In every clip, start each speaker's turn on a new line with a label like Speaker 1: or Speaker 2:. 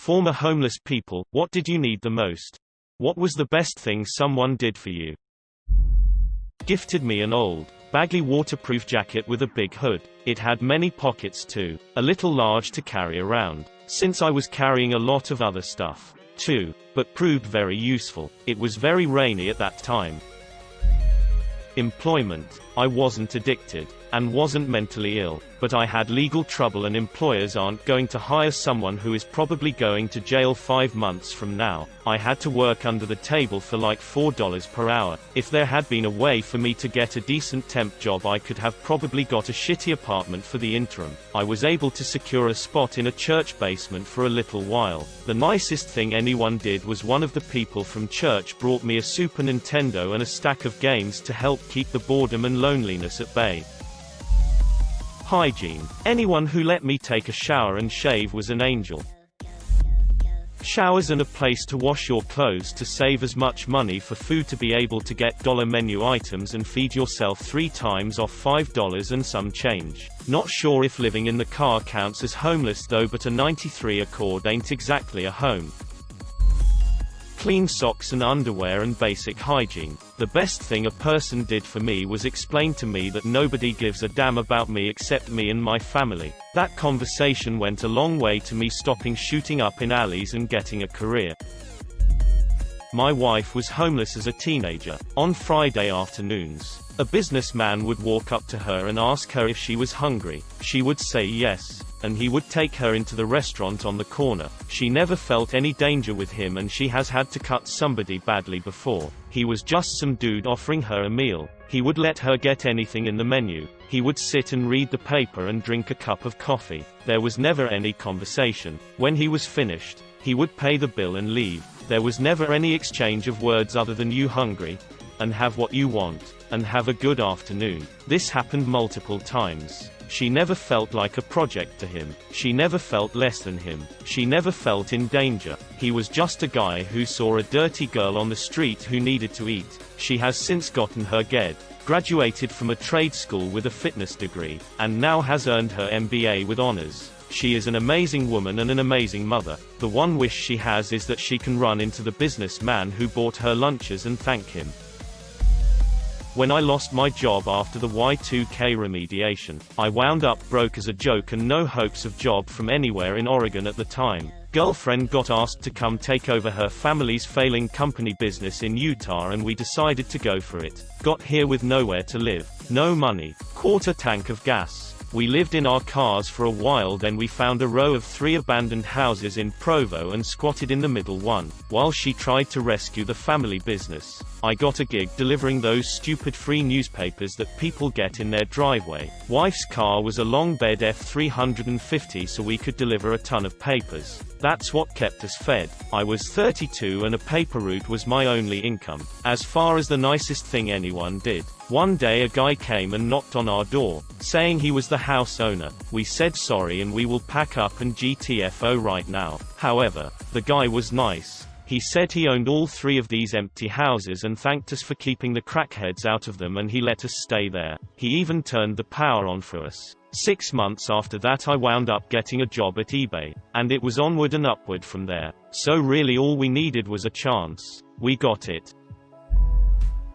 Speaker 1: Former homeless people, what did you need the most? What was the best thing someone did for you? Gifted me an old, baggy waterproof jacket with a big hood. It had many pockets too, a little large to carry around, since I was carrying a lot of other stuff, too, but proved very useful. It was very rainy at that time. Employment. I wasn't addicted, and wasn't mentally ill, but I had legal trouble and employers aren't going to hire someone who is probably going to jail 5 months from now. I had to work under the table for like $4 per hour. If there had been a way for me to get a decent temp job, I could have probably got a shitty apartment for the interim. I was able to secure a spot in a church basement for a little while. The nicest thing anyone did was one of the people from church brought me a Super Nintendo and a stack of games to help keep the boredom and loneliness at bay. Hygiene. Anyone who let me take a shower and shave was an angel. Showers and a place to wash your clothes to save as much money for food to be able to get dollar menu items and feed yourself 3 times off $5 and some change. Not sure if living in the car counts as homeless though, but a 93 Accord ain't exactly a home. Clean socks and underwear and basic hygiene. The best thing a person did for me was explain to me that nobody gives a damn about me except me and my family. That conversation went a long way to me stopping shooting up in alleys and getting a career. My wife was homeless as a teenager. On Friday afternoons, a businessman would walk up to her and ask her if she was hungry. She would say yes, and he would take her into the restaurant on the corner. She never felt any danger with him, and she has had to cut somebody badly before. He was just some dude offering her a meal. He would let her get anything in the menu. He would sit and read the paper and drink a cup of coffee. There was never any conversation. When he was finished, he would pay the bill and leave. There was never any exchange of words other than "you hungry?" and "have what you want?" and "have a good afternoon." This happened multiple times. She never felt like a project to him. She never felt less than him. She never felt in danger. He was just a guy who saw a dirty girl on the street who needed to eat. She has since gotten her GED, graduated from a trade school with a fitness degree, and now has earned her MBA with honors. She is an amazing woman and an amazing mother. The one wish she has is that she can run into the businessman who bought her lunches and thank him. When I lost my job after the Y2K remediation, I wound up broke as a joke and no hopes of job from anywhere in Oregon at the time. Girlfriend got asked to come take over her family's failing company business in Utah and we decided to go for it. Got here with nowhere to live, no money, quarter tank of gas. We lived in our cars for a while, then we found a row of 3 abandoned houses in Provo and squatted in the middle one. While she tried to rescue the family business, I got a gig delivering those stupid free newspapers that people get in their driveway. Wife's car was a long bed F350 so we could deliver a ton of papers. That's what kept us fed. I was 32 and a paper route was my only income. As far as the nicest thing anyone did, one day a guy came and knocked on our door, saying he was the house owner. We said sorry and we will pack up and GTFO right now. However, the guy was nice. He said he owned all 3 of these empty houses and thanked us for keeping the crackheads out of them, and he let us stay there. He even turned the power on for us. 6 months after that I wound up getting a job at eBay, and it was onward and upward from there. So really all we needed was a chance. We got it.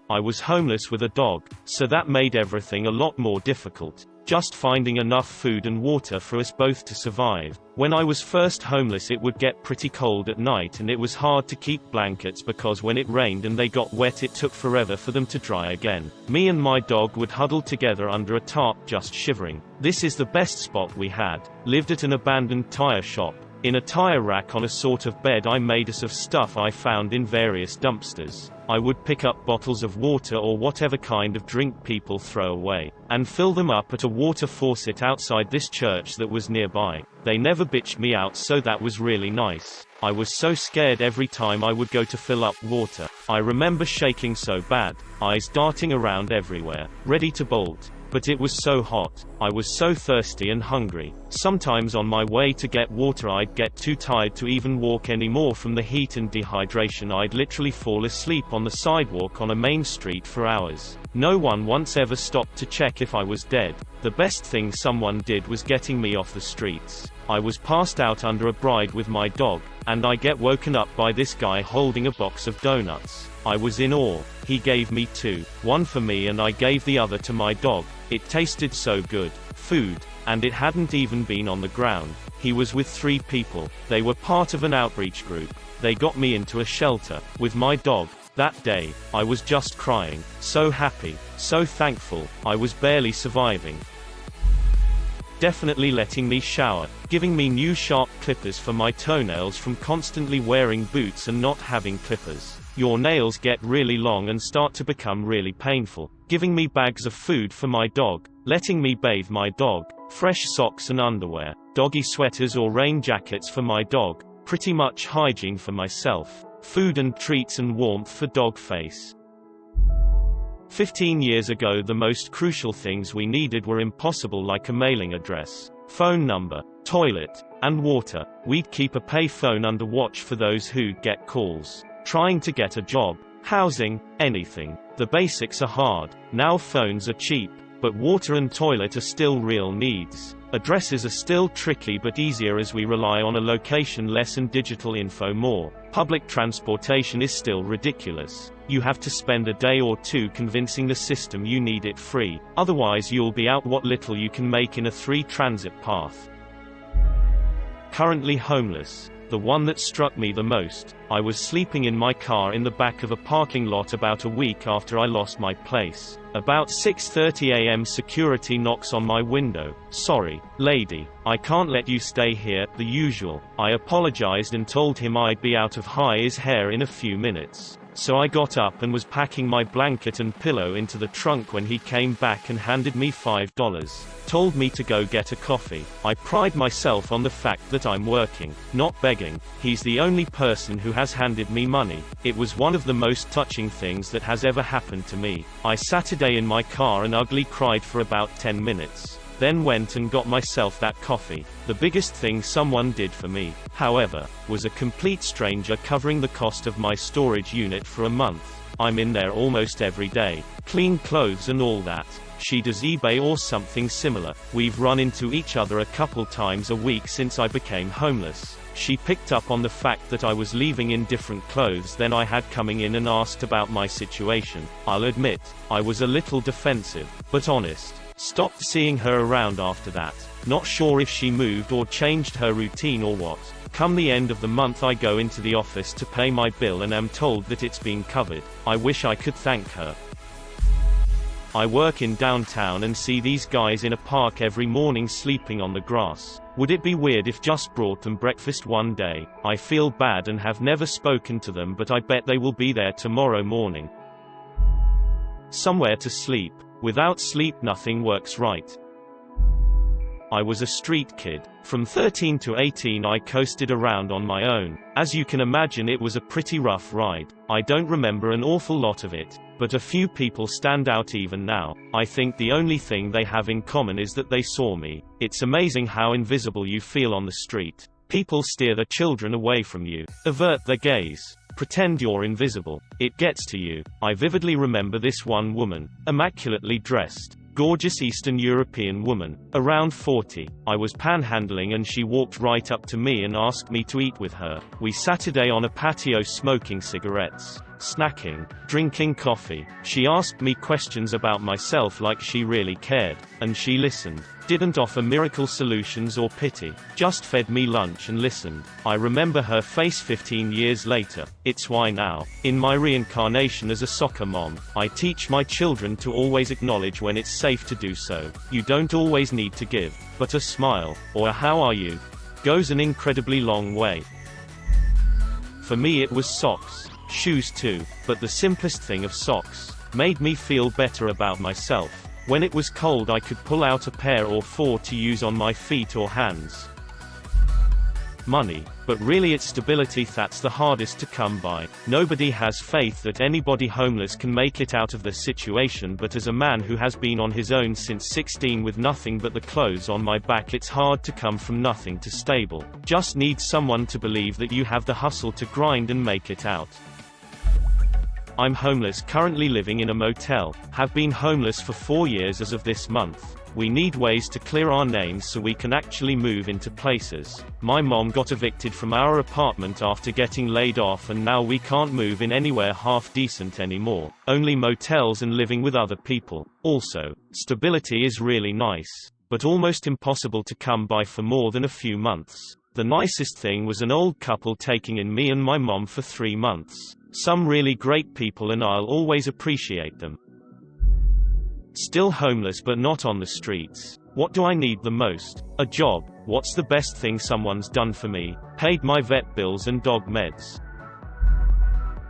Speaker 1: I was homeless with a dog, so that made everything a lot more difficult. Just finding enough food and water for us both to survive. When I was first homeless it would get pretty cold at night and it was hard to keep blankets because when it rained and they got wet it took forever for them to dry again. Me and my dog would huddle together under a tarp just shivering. This is the best spot we had. Lived at an abandoned tire shop. In a tire rack on a sort of bed I made us of stuff I found in various dumpsters. I would pick up bottles of water or whatever kind of drink people throw away, and fill them up at a water faucet outside this church that was nearby. They never bitched me out, so that was really nice. I was so scared every time I would go to fill up water. I remember shaking so bad, eyes darting around everywhere, ready to bolt. But it was so hot. I was so thirsty and hungry. Sometimes on my way to get water I'd get too tired to even walk anymore from the heat and dehydration. I'd literally fall asleep on the sidewalk on a main street for hours. No one once ever stopped to check if I was dead. The best thing someone did was getting me off the streets. I was passed out under a bride with my dog, and I get woken up by this guy holding a box of donuts. I was in awe. He gave me two. One for me and I gave the other to my dog. It tasted so good. Food. And it hadn't even been on the ground. He was with 3 people. They were part of an outreach group. They got me into a shelter. With my dog. That day, I was just crying. So happy. So thankful. I was barely surviving. Definitely letting me shower. Giving me new sharp clippers for my toenails from constantly wearing boots and not having clippers. Your nails get really long and start to become really painful. Giving me bags of food for my dog. Letting me bathe my dog. Fresh socks and underwear. Doggy sweaters or rain jackets for my dog. Pretty much hygiene for myself. Food and treats and warmth for dog face. 15 years ago the most crucial things we needed were impossible, like a mailing address, phone number, toilet, and water. We'd keep a pay phone under watch for those who'd get calls. Trying to get a job, housing, anything. The basics are hard. Now phones are cheap, but water and toilet are still real needs. Addresses are still tricky but easier as we rely on a location less and digital info more. Public transportation is still ridiculous. You have to spend a day or two convincing the system you need it free, otherwise you'll be out what little you can make in a 3 transit path. Currently homeless. The one that struck me the most. I was sleeping in my car in the back of a parking lot about a week after I lost my place. About 6:30 a.m. security knocks on my window. "Sorry, lady, I can't let you stay here," the usual. I apologized and told him I'd be out of his hair in a few minutes. So I got up and was packing my blanket and pillow into the trunk when he came back and handed me $5. Told me to go get a coffee. I pride myself on the fact that I'm working, not begging. He's the only person who has handed me money. It was one of the most touching things that has ever happened to me. I sat in my car and ugly cried for about 10 minutes. Then went and got myself that coffee. The biggest thing someone did for me, however, was a complete stranger covering the cost of my storage unit for a month. I'm in there almost every day. Clean clothes and all that. She does eBay or something similar. We've run into each other a couple times a week since I became homeless. She picked up on the fact that I was leaving in different clothes than I had coming in and asked about my situation. I'll admit, I was a little defensive, but honest. Stopped seeing her around after that. Not sure if she moved or changed her routine or what. Come the end of the month I go into the office to pay my bill and am told that it's been covered. I wish I could thank her. I work in downtown and see these guys in a park every morning sleeping on the grass. Would it be weird if just brought them breakfast one day? I feel bad and have never spoken to them, but I bet they will be there tomorrow morning. Somewhere to sleep. Without sleep nothing works right. I was a street kid. From 13 to 18 I coasted around on my own. As you can imagine it was a pretty rough ride. I don't remember an awful lot of it, but a few people stand out even now. I think the only thing they have in common is that they saw me. It's amazing how invisible you feel on the street. People steer their children away from you, avert their gaze, pretend you're invisible. It gets to you. I vividly remember this one woman, immaculately dressed. Gorgeous Eastern European woman, around 40. I was panhandling and she walked right up to me and asked me to eat with her. We sat on a patio smoking cigarettes, snacking, drinking coffee. She asked me questions about myself like she really cared, and she listened. Didn't offer miracle solutions or pity, just fed me lunch and listened. I remember her face 15 years later. It's why now, in my reincarnation as a soccer mom, I teach my children to always acknowledge when it's safe to do so. You don't always need to give, but a smile, or a "how are you?" goes an incredibly long way. For me it was socks. Shoes too, but the simplest thing of socks made me feel better about myself. When it was cold I could pull out a pair or 4 to use on my feet or hands. Money. But really it's stability that's the hardest to come by. Nobody has faith that anybody homeless can make it out of the situation, but as a man who has been on his own since 16 with nothing but the clothes on my back, it's hard to come from nothing to stable. Just need someone to believe that you have the hustle to grind and make it out. I'm homeless, currently living in a motel. Have been homeless for 4 years as of this month. We need ways to clear our names so we can actually move into places. My mom got evicted from our apartment after getting laid off, and now we can't move in anywhere half decent anymore. Only motels and living with other people. Also, stability is really nice, but almost impossible to come by for more than a few months. The nicest thing was an old couple taking in me and my mom for 3 months. Some really great people, and I'll always appreciate them. Still homeless but not on the streets. What do I need the most? A job. What's the best thing someone's done for me? Paid my vet bills and dog meds.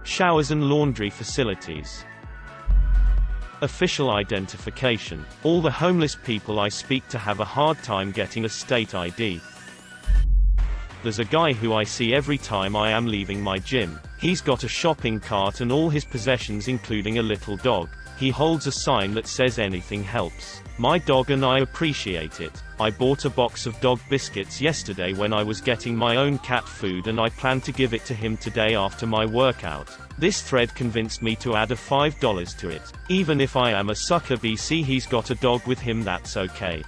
Speaker 1: Showers and laundry facilities. Official identification. All the homeless people I speak to have a hard time getting a state ID. There's a guy who I see every time I am leaving my gym. He's got a shopping cart and all his possessions, including a little dog. He holds a sign that says anything helps. My dog and I appreciate it. I bought a box of dog biscuits yesterday when I was getting my own cat food, and I plan to give it to him today after my workout. This thread convinced me to add a $5 to it. Even if I am a sucker BC, he's got a dog with him, that's okay.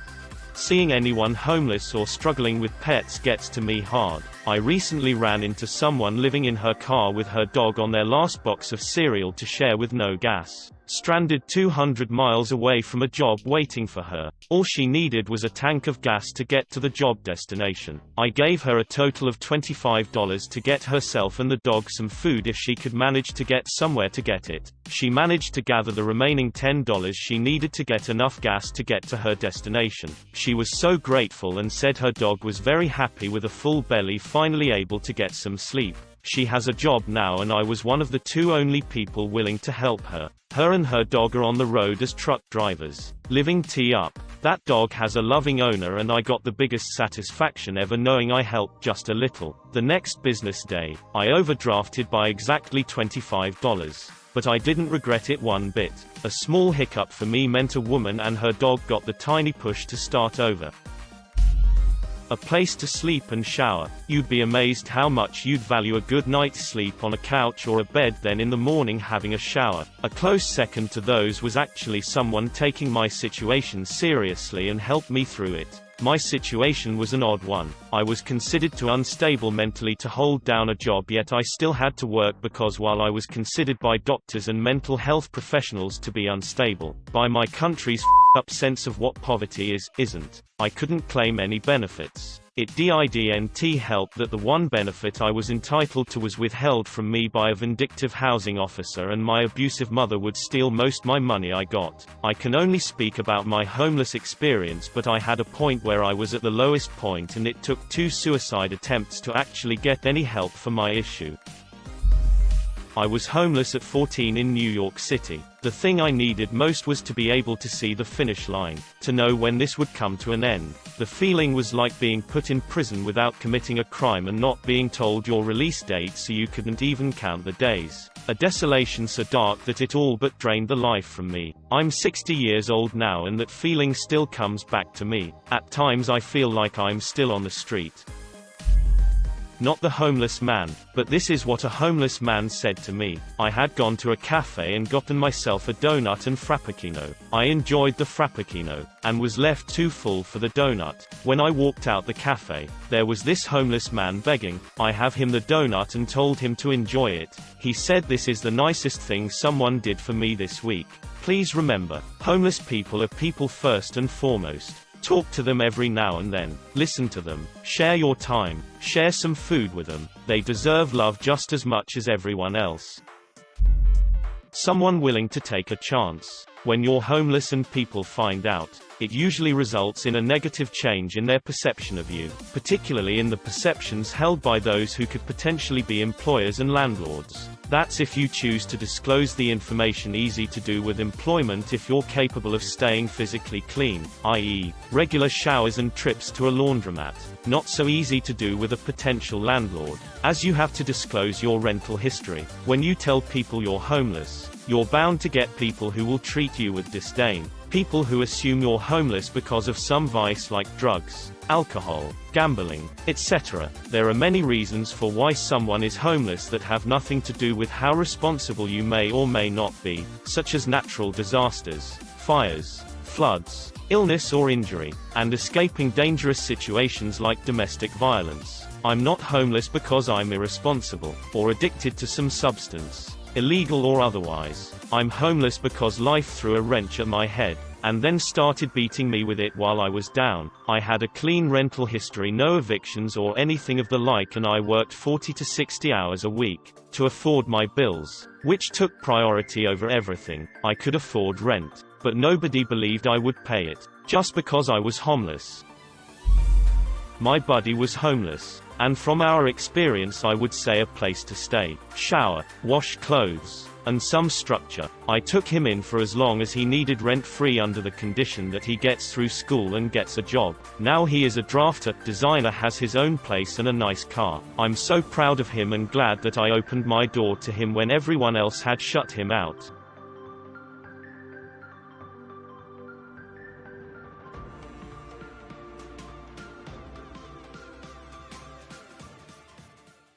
Speaker 1: Seeing anyone homeless or struggling with pets gets to me hard. I recently ran into someone living in her car with her dog on their last box of cereal to share with no gas. Stranded 200 miles away from a job waiting for her. All she needed was a tank of gas to get to the job destination. I gave her a total of $25 to get herself and the dog some food if she could manage to get somewhere to get it. She managed to gather the remaining $10 she needed to get enough gas to get to her destination. She was so grateful and said her dog was very happy with a full belly, finally able to get some sleep. She has a job now, and I was one of the 2 only people willing to help her. Her and her dog are on the road as truck drivers. Living T up. That dog has a loving owner, and I got the biggest satisfaction ever knowing I helped just a little. The next business day, I overdrafted by exactly $25. But I didn't regret it one bit. A small hiccup for me meant a woman and her dog got the tiny push to start over. A place to sleep and shower. You'd be amazed how much you'd value a good night's sleep on a couch or a bed, then in the morning having a shower. A close second to those was actually someone taking my situation seriously and helped me through it. My situation was an odd one. I was considered too unstable mentally to hold down a job, yet I still had to work because while I was considered by doctors and mental health professionals to be unstable, by my country's up sense of what poverty isn't, I couldn't claim any benefits. It didn't help that the one benefit I was entitled to was withheld from me by a vindictive housing officer, and my abusive mother would steal most my money I got. I can only speak about my homeless experience, but I had a point where I was at the lowest point, and it took 2 suicide attempts to actually get any help for my issue. I was homeless at 14 in New York City. The thing I needed most was to be able to see the finish line, to know when this would come to an end. The feeling was like being put in prison without committing a crime and not being told your release date, so you couldn't even count the days. A desolation so dark that it all but drained the life from me. I'm 60 years old now, and that feeling still comes back to me. At times I feel like I'm still on the street. Not the homeless man, but this is what a homeless man said to me. I had gone to a cafe and gotten myself a donut and frappuccino. I enjoyed the frappuccino, and was left too full for the donut. When I walked out the cafe, there was this homeless man begging. I have him the donut and told him to enjoy it. He said, "This is the nicest thing someone did for me this week. Please remember, homeless people are people first and foremost. Talk to them every now and then. Listen to them. Share your time. Share some food with them. They deserve love just as much as everyone else." Someone willing to take a chance. When you're homeless and people find out, it usually results in a negative change in their perception of you, particularly in the perceptions held by those who could potentially be employers and landlords. That's if you choose to disclose the information. Easy to do with employment if you're capable of staying physically clean, i.e., regular showers and trips to a laundromat. Not so easy to do with a potential landlord, as you have to disclose your rental history. When you tell people you're homeless, you're bound to get people who will treat you with disdain. People who assume you're homeless because of some vice like drugs, alcohol, gambling, etc. There are many reasons for why someone is homeless that have nothing to do with how responsible you may or may not be, such as natural disasters, fires, floods, illness or injury, and escaping dangerous situations like domestic violence. I'm not homeless because I'm irresponsible, or addicted to some substance, illegal or otherwise. I'm homeless because life threw a wrench at my head, and then started beating me with it while I was down. I had a clean rental history, no evictions or anything of the like, and I worked 40 to 60 hours a week to afford my bills, which took priority over everything. I could afford rent, but nobody believed I would pay it, just because I was homeless. My buddy was homeless, and from our experience I would say a place to stay, shower, wash clothes, and some structure. I took him in for as long as he needed rent-free under the condition that he gets through school and gets a job. Now he is a drafter, designer, has his own place and a nice car. I'm so proud of him and glad that I opened my door to him when everyone else had shut him out.